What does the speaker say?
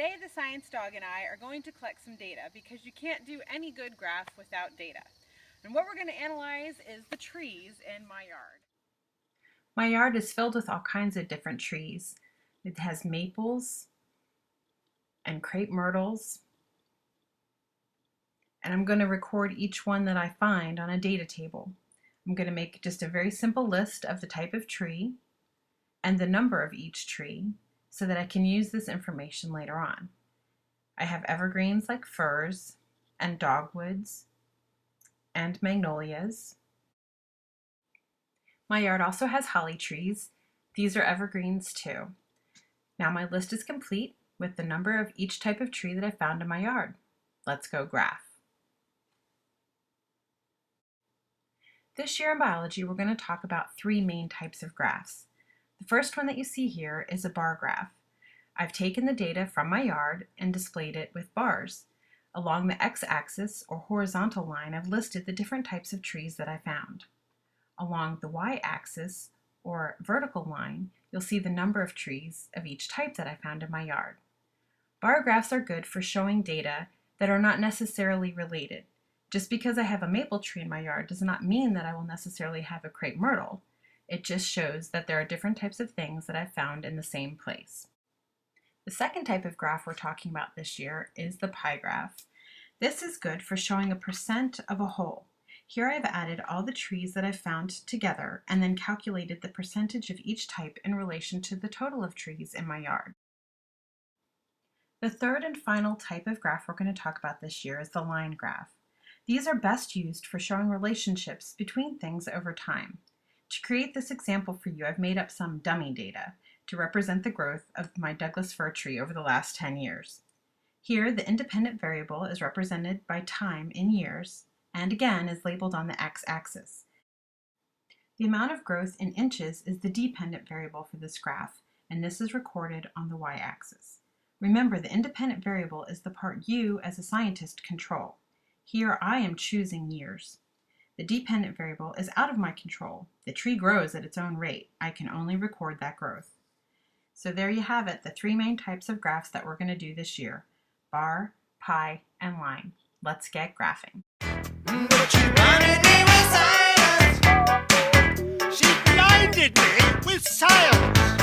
Today the science dog and I are going to collect some data because you can't do any good graph without data. And what we're going to analyze is the trees in my yard. My yard is filled with all kinds of different trees. It has maples and crepe myrtles. And I'm going to record each one that I find on a data table. I'm going to make just a very simple list of the type of tree and the number of each tree so that I can use this information later on. I have evergreens like firs and dogwoods and magnolias. My yard also has holly trees. These are evergreens too. Now my list is complete with the number of each type of tree that I found in my yard. Let's go graph. This year in biology, we're going to talk about three main types of graphs. The first one that you see here is a bar graph. I've taken the data from my yard and displayed it with bars. Along the x-axis or horizontal line, I've listed the different types of trees that I found. Along the y-axis or vertical line, you'll see the number of trees of each type that I found in my yard. Bar graphs are good for showing data that are not necessarily related. Just because I have a maple tree in my yard does not mean that I will necessarily have a crepe myrtle. It just shows that there are different types of things that I've found in the same place. The second type of graph we're talking about this year is the pie graph. This is good for showing a percent of a whole. Here I've added all the trees that I've found together and then calculated the percentage of each type in relation to the total of trees in my yard. The third and final type of graph we're going to talk about this year is the line graph. These are best used for showing relationships between things over time. To create this example for you, I've made up some dummy data to represent the growth of my Douglas fir tree over the last 10 years. Here, the independent variable is represented by time in years, and again is labeled on the x-axis. The amount of growth in inches is the dependent variable for this graph, and this is recorded on the y-axis. Remember, the independent variable is the part you, as a scientist, control. Here I am choosing years. The dependent variable is out of my control. The tree grows at its own rate. I can only record that growth. So there you have it, the three main types of graphs that we're going to do this year: bar, pie, and line. Let's get graphing. She blinded me with science.